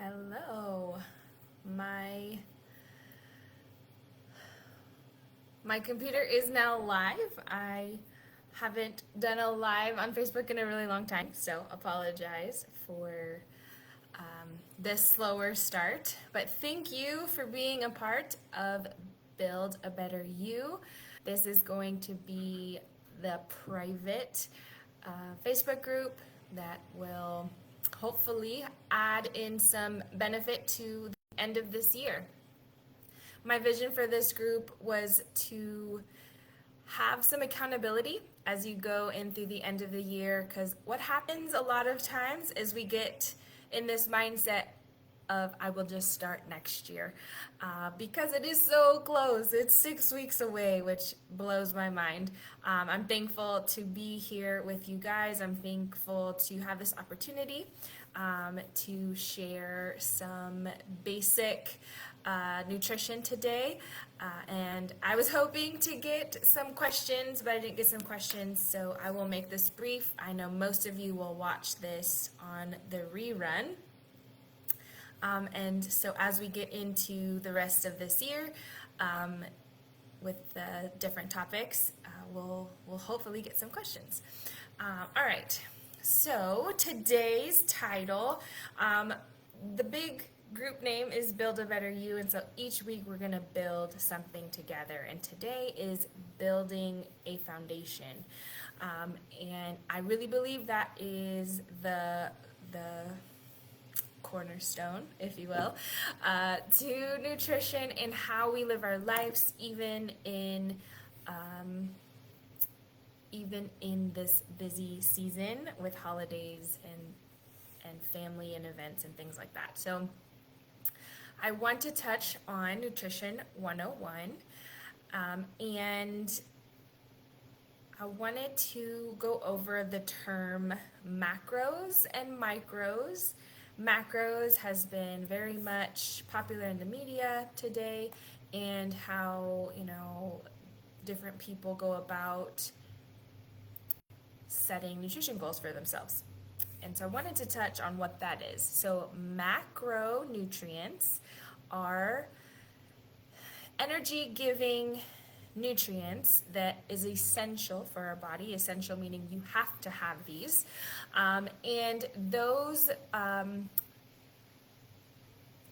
Hello. My computer is now live. I haven't done a live on Facebook in a really long time, so apologize for this slower start. But thank you for being a part of Build a Better You. This is going to be the private Facebook group that will hopefully add in some benefit to the end of this year. My vision for this group was to have some accountability as you go in through the end of the year, because what happens a lot of times is we get in this mindset of I will just start next year because it is so close. It's 6 weeks away, which blows my mind. I'm thankful to be here with you guys. I'm thankful to have this opportunity to share some basic nutrition today. And I was hoping to get some questions, but I didn't get some questions, so I will make this brief. I know most of you will watch this on the rerun. And so as we get into the rest of this year with the different topics, we'll hopefully get some questions. All right, so today's title, the big group name is Build a Better You, and so each week we're going to build something together, and today is building a foundation. And I really believe that is the cornerstone, if you will, to nutrition and how we live our lives, even in this busy season with holidays and family and events and things like that. So I want to touch on Nutrition 101, and I wanted to go over the term macros and micros. Macros has been very much popular in the media today, and how, different people go about setting nutrition goals for themselves. And so I wanted to touch on what that is. So macronutrients are energy-giving nutrients that is essential for our body. Essential meaning you have to have these, and those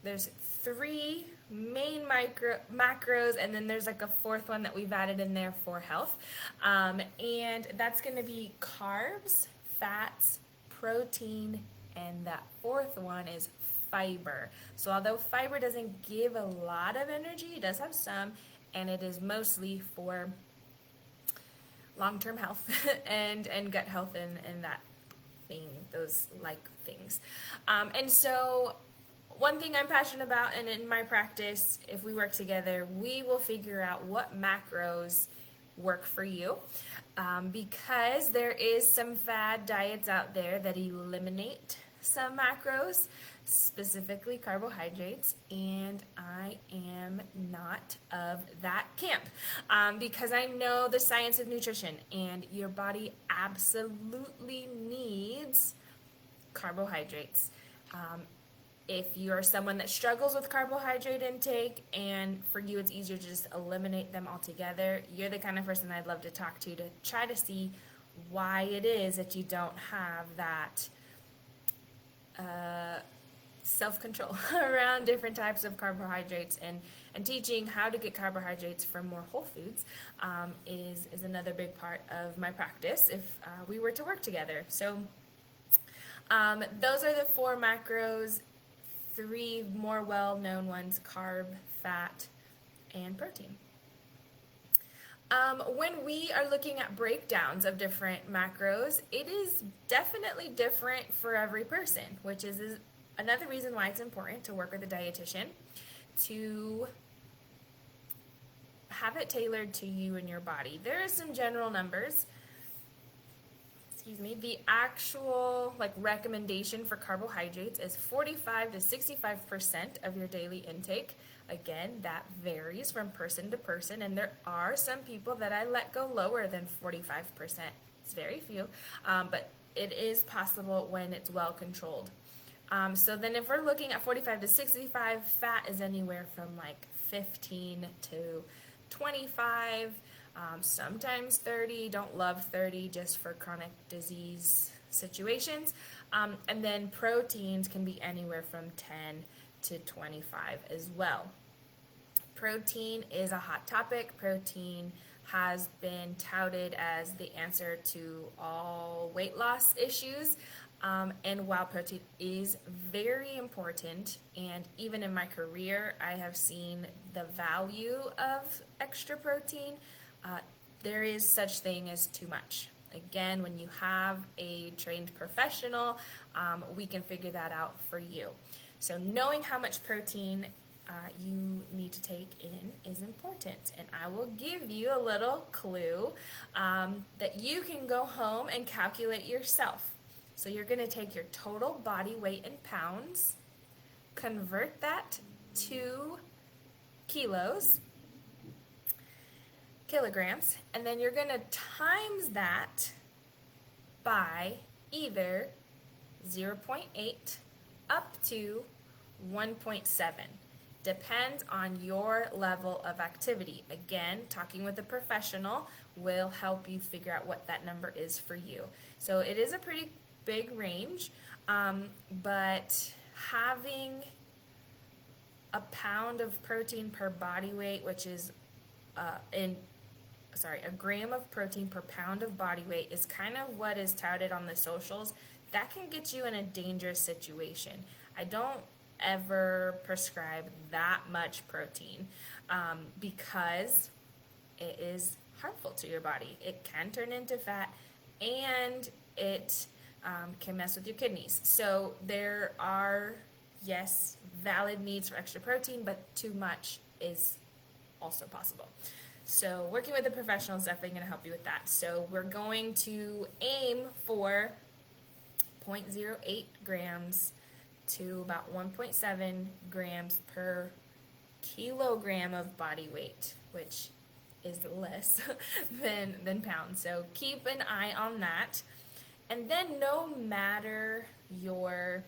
there's three main macros, and then there's like a fourth one that we've added in there for health, and that's going to be carbs, fats, protein, and that fourth one is fiber. So although fiber doesn't give a lot of energy, it does have some, and it is mostly for long-term health and gut health and that thing, those like things. And so one thing I'm passionate about, and in my practice, if we work together, we will figure out what macros work for you, because there is some fad diets out there that eliminate some macros, specifically carbohydrates, and I am not of that camp, because I know the science of nutrition, and your body absolutely needs carbohydrates. If you are someone that struggles with carbohydrate intake, and for you it's easier to just eliminate them altogether, you're the kind of person I'd love to talk to try to see why it is that you don't have that self-control around different types of carbohydrates, and teaching how to get carbohydrates from more whole foods is another big part of my practice if we were to work together. So those are the four macros. Three more well-known ones: carb, fat, and protein. When we are looking at breakdowns of different macros, it is definitely different for every person, which is another reason why it's important to work with a dietitian, to have it tailored to you and your body. There are some general numbers. The actual recommendation for carbohydrates is 45 to 65% of your daily intake. Again, that varies from person to person, and there are some people that I let go lower than 45%. It's very few, but it is possible when it's well controlled. So then if we're looking at 45 to 65, fat is anywhere from like 15 to 25, sometimes 30. Don't love 30 just for chronic disease situations. And then proteins can be anywhere from 10 to 25 as well. Protein is a hot topic. Protein has been touted as the answer to all weight loss issues. And while protein is very important, and even in my career, I have seen the value of extra protein, there is such thing as too much. Again, when you have a trained professional, we can figure that out for you. So knowing how much protein you need to take in is important, and I will give you a little clue that you can go home and calculate yourself. So you're going to take your total body weight in pounds, convert that to kilograms, and then you're going to times that by either 0.8 up to 1.7. Depends on your level of activity. Again, talking with a professional will help you figure out what that number is for you. So it is a pretty big range, but having a pound of protein per body weight, which is a gram of protein per pound of body weight, is kind of what is touted on the socials. That can get you in a dangerous situation. I don't ever prescribe that much protein because it is harmful to your body. It can turn into fat, and it can mess with your kidneys. So there are, yes, valid needs for extra protein, but too much is also possible. So working with a professional is definitely going to help you with that. So we're going to aim for 0.08 grams to about 1.7 grams per kilogram of body weight, which is less than pounds. So keep an eye on that. And then no matter your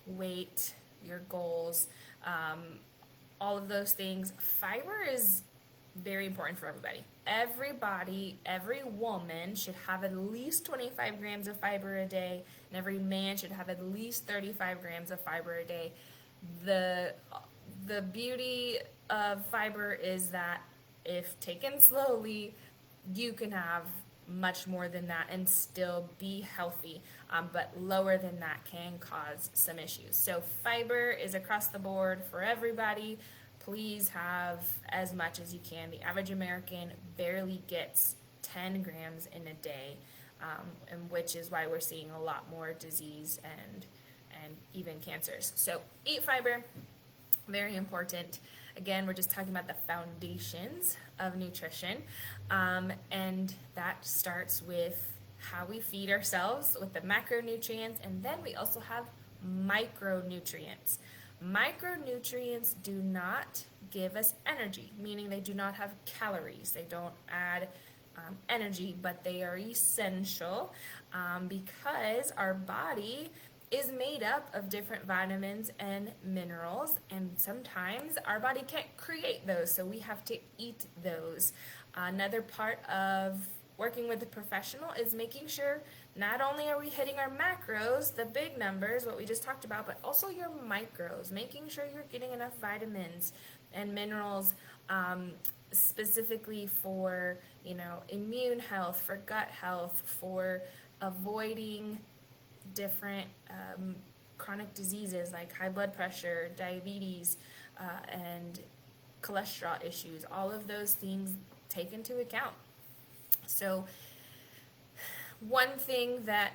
weight, your goals, all of those things, fiber is very important for everybody. Every woman should have at least 25 grams of fiber a day, and every man should have at least 35 grams of fiber a day. The beauty of fiber is that if taken slowly, you can have much more than that and still be healthy, but lower than that can cause some issues. So fiber is across the board for everybody. Please have as much as you can. The average American barely gets 10 grams in a day, and which is why we're seeing a lot more disease and even cancers. So eat fiber, very important. Again, we're just talking about the foundations of nutrition, and that starts with how we feed ourselves with the macronutrients, and then we also have micronutrients. Micronutrients do not give us energy, meaning they do not have calories. They don't add energy, but they are essential because our body is made up of different vitamins and minerals, and sometimes our body can't create those, so we have to eat those. Another part of working with a professional is making sure not only are we hitting our macros, the big numbers, what we just talked about, but also your micros, making sure you're getting enough vitamins and minerals, specifically for, immune health, for gut health, for avoiding different chronic diseases like high blood pressure, diabetes, and cholesterol issues. All of those things take into account. So one thing that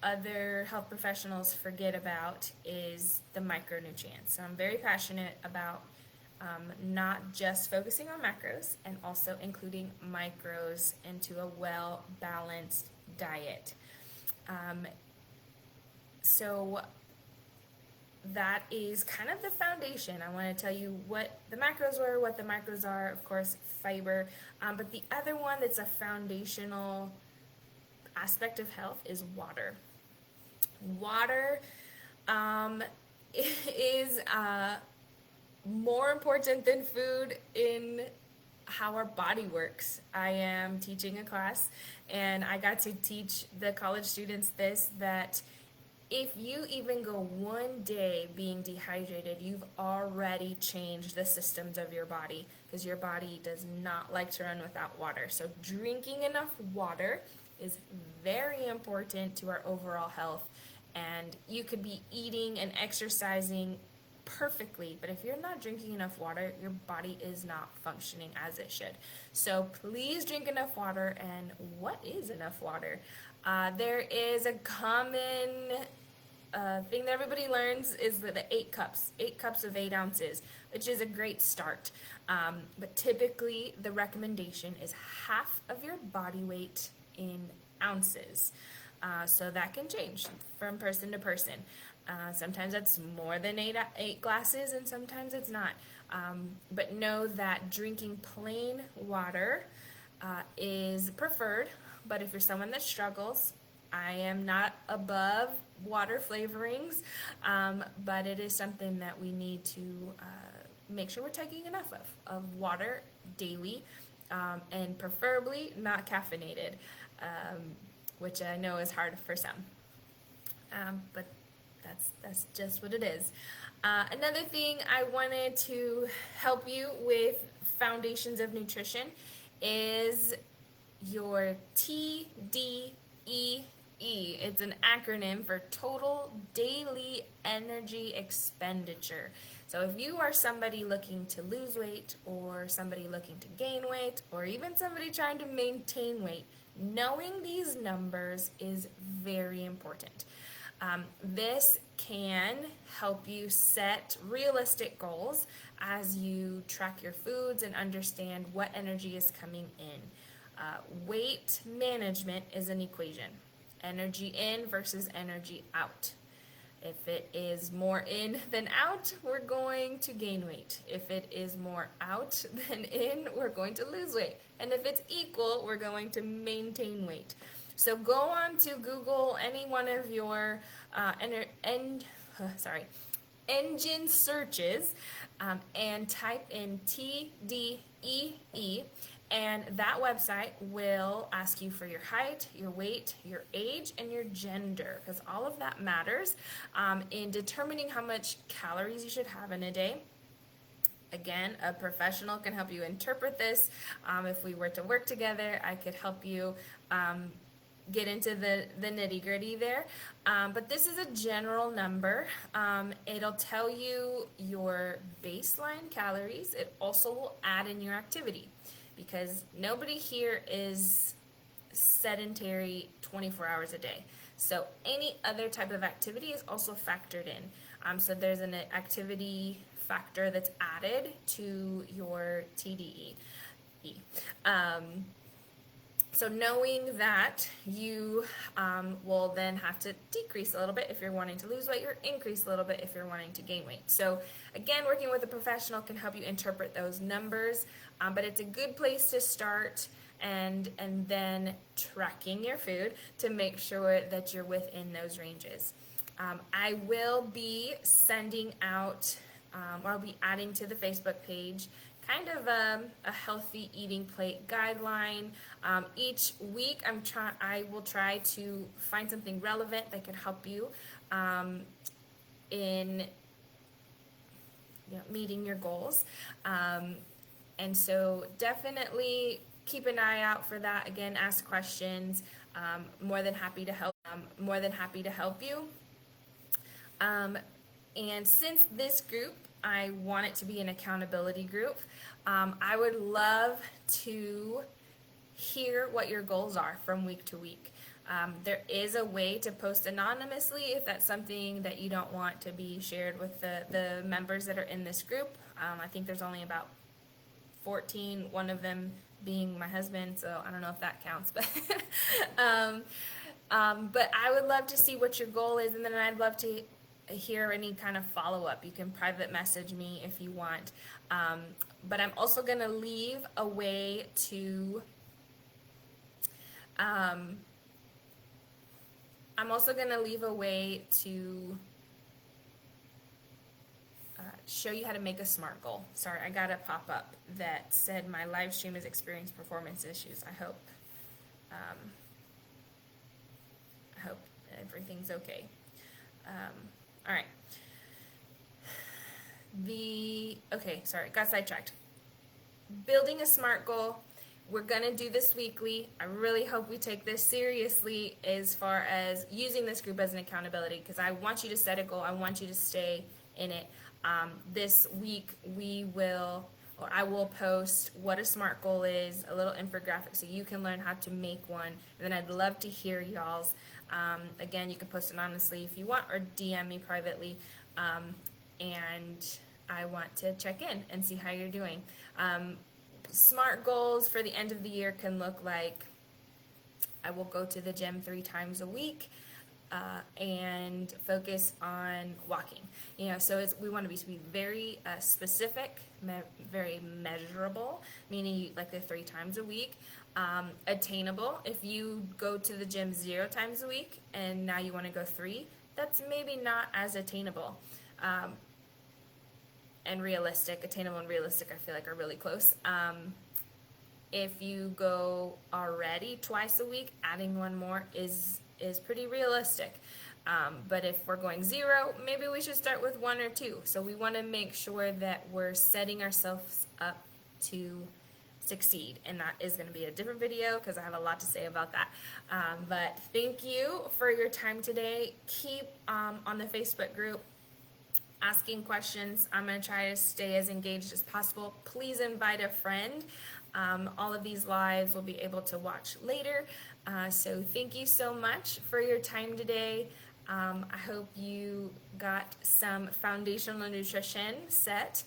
other health professionals forget about is the micronutrients. So I'm very passionate about not just focusing on macros and also including micros into a well-balanced diet. So that is kind of the foundation. I want to tell you what the macros were, what the micros are, of course, fiber. But the other one that's a foundational aspect of health is water. Water is more important than food in how our body works. I am teaching a class and I got to teach the college students this, that if you even go one day being dehydrated, you've already changed the systems of your body, because your body does not like to run without water. So drinking enough water is very important to our overall health. And you could be eating and exercising perfectly, but if you're not drinking enough water, your body is not functioning as it should. So please drink enough water. And what is enough water? There is a common thing that everybody learns, is the 8 cups of 8 ounces, which is a great start. But typically the recommendation is half of your body weight in ounces. So that can change from person to person. Sometimes that's more than 8 glasses, and sometimes it's not. But know that drinking plain water is preferred. But if you're someone that struggles, I am not above water flavorings, but it is something that we need to make sure we're taking enough of water daily, and preferably not caffeinated, which I know is hard for some, but that's just what it is. Another thing I wanted to help you with foundations of nutrition is your TDEE. It's an acronym for total daily energy expenditure. So if you are somebody looking to lose weight, or somebody looking to gain weight, or even somebody trying to maintain weight, knowing these numbers is very important. This can help you set realistic goals as you track your foods and understand what energy is coming in. Weight management is an equation. Energy in versus energy out. If it is more in than out, we're going to gain weight. If it is more out than in, we're going to lose weight. And if it's equal, we're going to maintain weight. So go on to Google any one of your engine searches, and type in TDEE, and that website will ask you for your height, your weight, your age, and your gender, because all of that matters in determining how much calories you should have in a day. Again, a professional can help you interpret this. If we were to work together, I could help you get into the nitty-gritty there. But this is a general number. It'll tell you your baseline calories. It also will add in your activity, because nobody here is sedentary 24 hours a day. So any other type of activity is also factored in. So there's an activity factor that's added to your TDEE. So knowing that, you will then have to decrease a little bit if you're wanting to lose weight, or increase a little bit if you're wanting to gain weight. So again, working with a professional can help you interpret those numbers, but it's a good place to start, and then tracking your food to make sure that you're within those ranges. I will be sending out, or I'll be adding to the Facebook page, kind of a healthy eating plate guideline. Each week I will try to find something relevant that can help you in meeting your goals. And so definitely keep an eye out for that. Again, ask questions. More than happy to help. You. And since this group, I want it to be an accountability group, I would love to hear what your goals are from week to week. There is a way to post anonymously if that's something that you don't want to be shared with the members that are in this group. I think there's only about 14, one of them being my husband, so I don't know if that counts. But but I would love to see what your goal is, and then I'd love to hear any kind of follow-up. You can private message me if you want. But I'm also going to leave a way to I'm also going to leave a way to show you how to make a SMART goal. Sorry, I got a pop-up that said my live stream has experienced performance issues. I hope everything's okay. All right. Okay, sorry, got sidetracked. Building a SMART goal. We're gonna do this weekly. I really hope we take this seriously as far as using this group as an accountability, because I want you to set a goal. I want you to stay in it. This week I will post what a SMART goal is, a little infographic so you can learn how to make one. And then I'd love to hear y'all's. Again, you can post anonymously if you want, or DM me privately. And I want to check in and see how you're doing. SMART goals for the end of the year can look like I will go to the gym 3 times a week and focus on walking. So we want to be very specific, very measurable, meaning like the 3 times a week. Attainable. If you go to the gym 0 times a week and now you want to go 3, that's maybe not as attainable. And realistic. Attainable and realistic, I feel like, are really close. If you go already twice a week, adding 1 more is pretty realistic. But if we're going 0, maybe we should start with 1 or 2. So we want to make sure that we're setting ourselves up to succeed, and that is going to be a different video because I have a lot to say about that. But thank you for your time today. Keep on the Facebook group asking questions. I'm going to try to stay as engaged as possible. Please invite a friend. All of these lives will be able to watch later. So thank you so much for your time today. I hope you got some foundational nutrition set.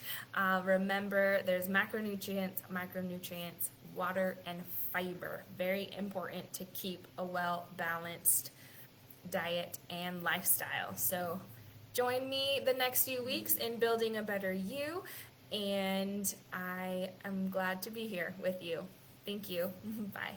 Remember, there's macronutrients, micronutrients, water, and fiber. Very important to keep a well-balanced diet and lifestyle. So join me the next few weeks in building a better you, and I am glad to be here with you. Thank you. Bye.